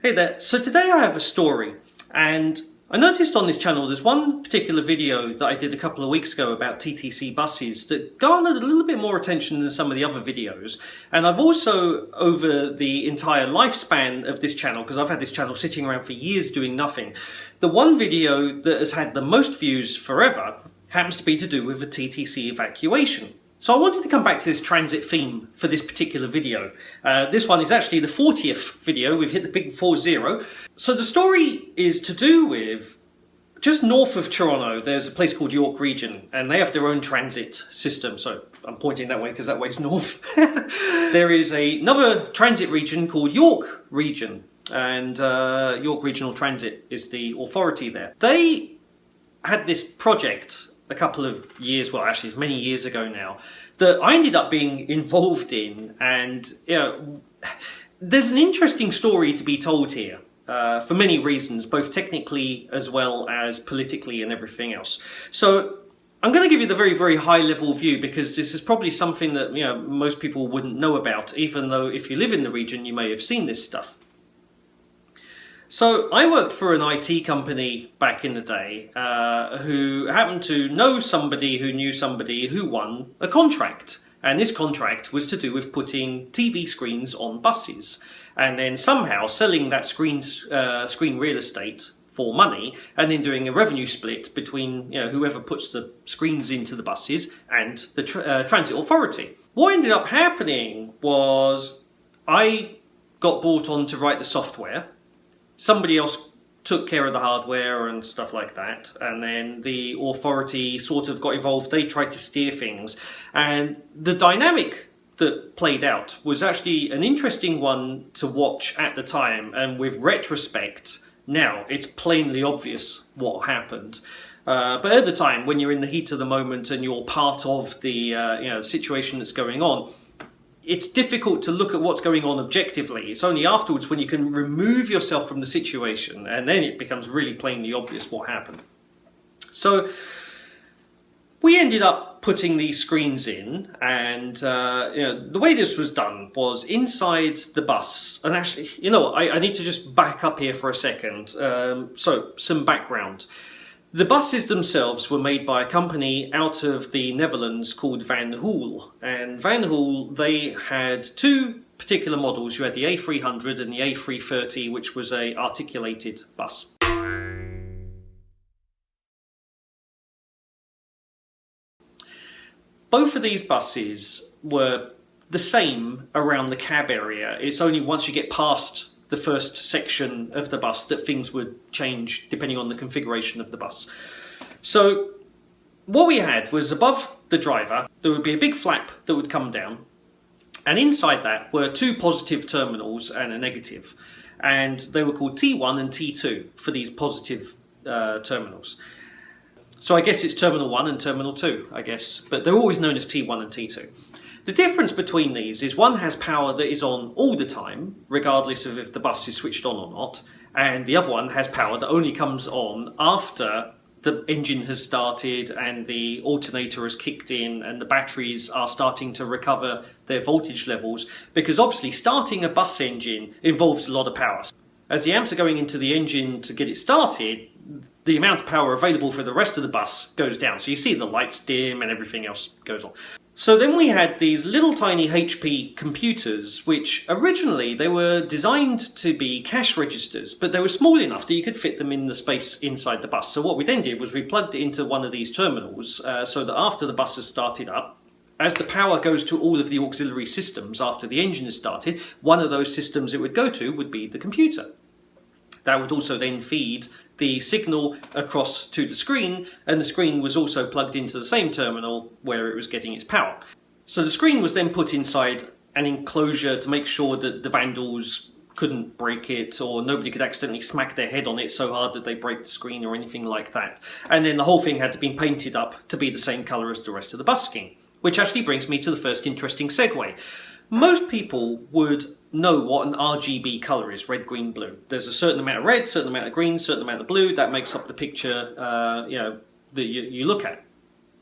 Hey there, so today I have a story, and I noticed on this channel there's one particular video that I did a couple of weeks ago about TTC buses that garnered a little bit more attention than some of the other videos. And I've also, over the entire lifespan of this channel, because I've had this channel sitting around for years doing nothing, the one video that has had the most views forever happens to be to do with a TTC evacuation. So I wanted to come back to this transit theme for this particular video. This one is actually the 40th video. We've hit the big 40. So the story is to do with just north of Toronto. There's a place called York Region, and they have their own transit system. So I'm pointing that way because that way's north. There is another transit region called York Region, and York Regional Transit is the authority there. They had this project a couple of years, well actually many years ago now, that I ended up being involved in, and there's an interesting story to be told here for many reasons, both technically as well as politically and everything else. So I'm going to give you the very, very high level view, because this is probably something that most people wouldn't know about, even though if you live in the region you may have seen this stuff. So I worked for an IT company back in the day who happened to know somebody who knew somebody who won a contract. And this contract was to do with putting TV screens on buses and then somehow selling that screen real estate for money, and then doing a revenue split between whoever puts the screens into the buses and the transit authority. What ended up happening was I got brought on to write the software. Somebody else took care of the hardware and stuff like that, and then the authority sort of got involved. They tried to steer things, and the dynamic that played out was actually an interesting one to watch at the time, and with retrospect now it's plainly obvious what happened. But at the time, when you're in the heat of the moment and you're part of the situation that's going on, it's difficult to look at what's going on objectively. It's only afterwards when you can remove yourself from the situation, and then it becomes really plainly obvious what happened. So we ended up putting these screens in, and the way this was done was inside the bus. And actually, I need to just back up here for a second. So some background. The buses themselves were made by a company out of the Netherlands called Van-Hool. And Van-Hool, they had two particular models. You had the A300 and the A330, which was an articulated bus. Both of these buses were the same around the cab area. It's only once you get past the first section of the bus that things would change depending on the configuration of the bus. So what we had was, above the driver there would be a big flap that would come down, and inside that were two positive terminals and a negative, and they were called T1 and T2 for these positive terminals. So I guess it's terminal 1 and terminal 2, I guess, but they're always known as T1 and T2. The difference between these is one has power that is on all the time, regardless of if the bus is switched on or not, and the other one has power that only comes on after the engine has started and the alternator has kicked in and the batteries are starting to recover their voltage levels, because obviously starting a bus engine involves a lot of power. As the amps are going into the engine to get it started, the amount of power available for the rest of the bus goes down. So you see the lights dim and everything else goes on. So then we had these little tiny HP computers, which originally they were designed to be cash registers, but they were small enough that you could fit them in the space inside the bus. So what we then did was we plugged it into one of these terminals so that after the bus has started up, as the power goes to all of the auxiliary systems after the engine is started, one of those systems it would go to would be the computer. That would also then feed the signal across to the screen, and the screen was also plugged into the same terminal where it was getting its power. So the screen was then put inside an enclosure to make sure that the vandals couldn't break it, or nobody could accidentally smack their head on it so hard that they break the screen or anything like that. And then the whole thing had to be painted up to be the same colour as the rest of the bus scheme. Which actually brings me to the first interesting segue. Most people would know what an RGB colour is, red, green, blue. There's a certain amount of red, certain amount of green, certain amount of blue. That makes up the picture that you look at.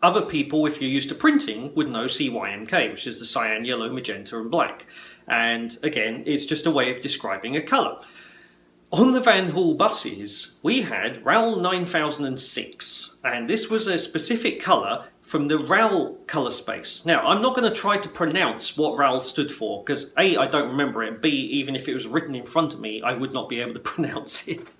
Other people, if you're used to printing, would know CYMK, which is the cyan, yellow, magenta and black. And again, it's just a way of describing a colour. On the Van-Hool buses, we had RAL 9006, and this was a specific colour from the RAL colour space. Now, I'm not going to try to pronounce what RAL stood for, because A, I don't remember it, and B, even if it was written in front of me, I would not be able to pronounce it.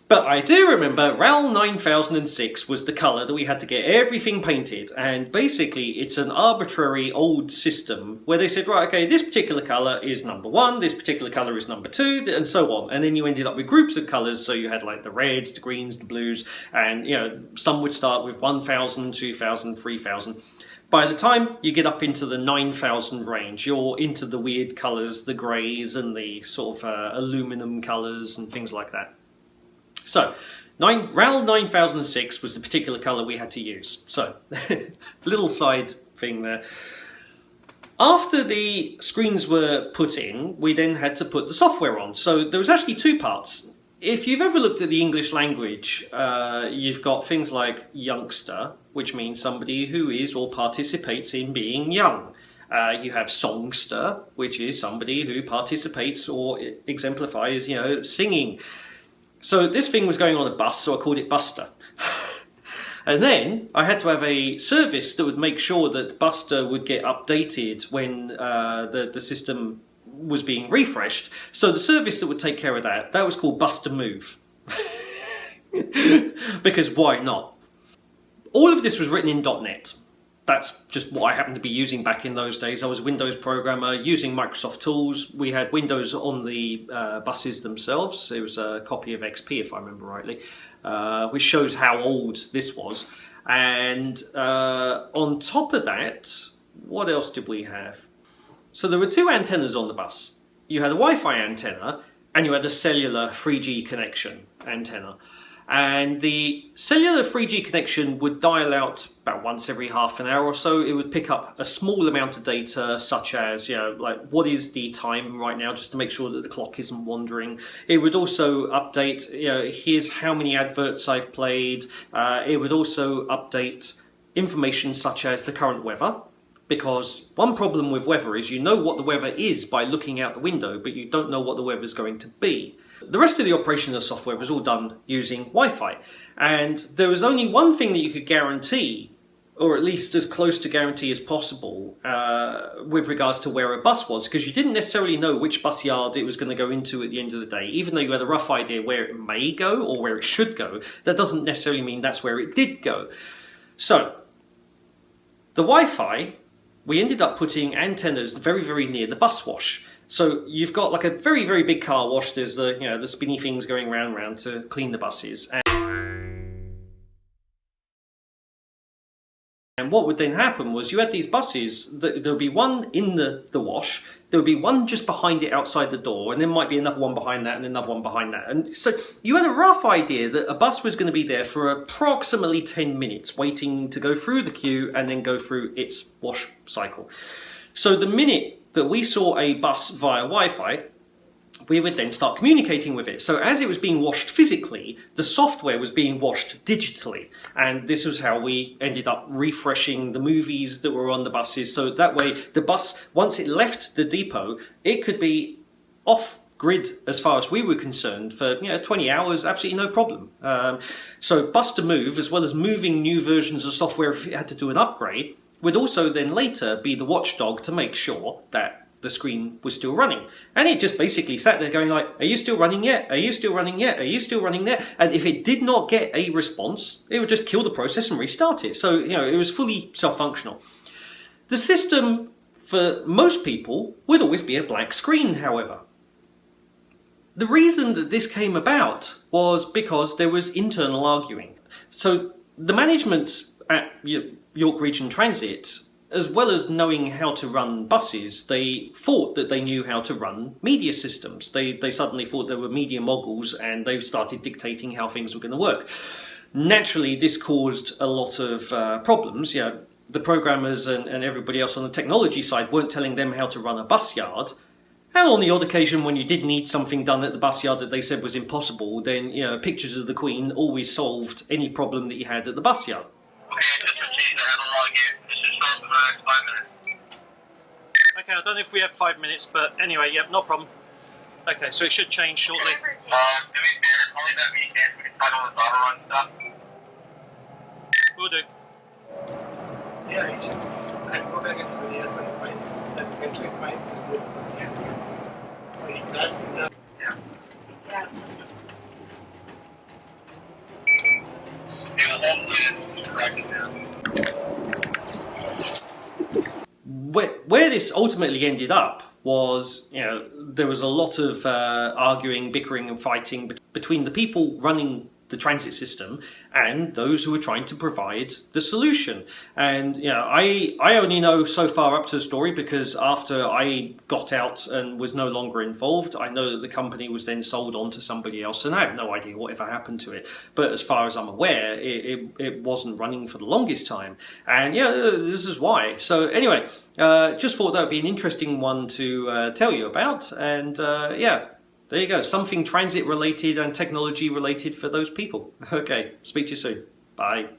But I do remember RAL 9006 was the colour that we had to get everything painted, and basically it's an arbitrary old system where they said, right, okay, this particular colour is number 1, this particular colour is number 2, and so on. And then you ended up with groups of colours, so you had like the reds, the greens, the blues, and you know, some would start with 1000, 2000, 3000. By the time you get up into the 9000 range, you're into the weird colours, the greys and the sort of aluminum colours and things like that. So, RAL 9006 was the particular colour we had to use. So, little side thing there. After the screens were put in, we then had to put the software on. So there was actually 2 parts. If you've ever looked at the English language, you've got things like youngster, which means somebody who is or participates in being young. You have songster, which is somebody who participates or exemplifies, you know, singing. So this thing was going on a bus, so I called it Buster. And then I had to have a service that would make sure that Buster would get updated when the system was being refreshed. So the service that would take care of that was called Buster Move. Because why not? All of this was written in .NET. That's just what I happened to be using back in those days. I was a Windows programmer using Microsoft tools. We had Windows on the buses themselves. It was a copy of XP, if I remember rightly, which shows how old this was. And on top of that, what else did we have? So there were 2 antennas on the bus. You had a Wi-Fi antenna and you had a cellular 3G connection antenna. And the cellular 3G connection would dial out about once every half an hour or so. It would pick up a small amount of data, such as, you know, like what is the time right now, just to make sure that the clock isn't wandering. It would also update, you know, here's how many adverts I've played. It would also update information such as the current weather. Because one problem with weather is you know what the weather is by looking out the window, but you don't know what the weather is going to be. The rest of the operation of the software was all done using Wi-Fi. And there was only one thing that you could guarantee, or at least as close to guarantee as possible, with regards to where a bus was, because you didn't necessarily know which bus yard it was going to go into at the end of the day. Even though you had a rough idea where it may go or where it should go, that doesn't necessarily mean that's where it did go. So, the Wi-Fi, we ended up putting antennas very, very near the bus wash. So you've got like a very, very big car wash. There's the, you know, the spinny things going round and round to clean the buses. And what would then happen was you had these buses, there would be one in the wash, there would be one just behind it outside the door, and then might be another one behind that and another one behind that. And so you had a rough idea that a bus was going to be there for approximately 10 minutes, waiting to go through the queue and then go through its wash cycle. So the minute that we saw a bus via Wi-Fi, we would then start communicating with it. So as it was being washed physically, the software was being washed digitally. And this was how we ended up refreshing the movies that were on the buses. So that way, the bus, once it left the depot, it could be off grid as far as we were concerned for 20 hours, absolutely no problem. So Bus to Move, as well as moving new versions of software if it had to do an upgrade, would also then later be the watchdog to make sure that the screen was still running. And it just basically sat there going like, are you still running yet? Are you still running yet? Are you still running yet? And if it did not get a response, it would just kill the process and restart it. So, it was fully self-functional. The system, for most people, would always be a blank screen, however. The reason that this came about was because there was internal arguing. So the management at York Region Transit, as well as knowing how to run buses, they thought that they knew how to run media systems. They suddenly thought they were media moguls and they started dictating how things were going to work. Naturally, this caused a lot of problems. The programmers and everybody else on the technology side weren't telling them how to run a bus yard. And on the odd occasion when you did need something done at the bus yard that they said was impossible, then pictures of the Queen always solved any problem that you had at the bus yard. Okay, I don't know if we have 5 minutes, but anyway, yep, no problem. Okay, so it should change shortly. Do me a favor, call me that weekend. We can title this auto run stuff. Will do. Yeah, you should. And go back into the ES with the pipes. That the ventilation pipe is with the so you can actually know. Yeah. Yeah, hopefully it's cracking down. Where this ultimately ended up was, there was a lot of arguing, bickering and fighting between the people running the transit system and those who were trying to provide the solution. And I only know so far up to the story because after I got out and was no longer involved, I know that the company was then sold on to somebody else, and I have no idea whatever happened to it. But as far as I'm aware, it wasn't running for the longest time. And this is why. So anyway, just thought that would be an interesting one to tell you about. And there you go, something transit related and technology related for those people. Okay, speak to you soon. Bye.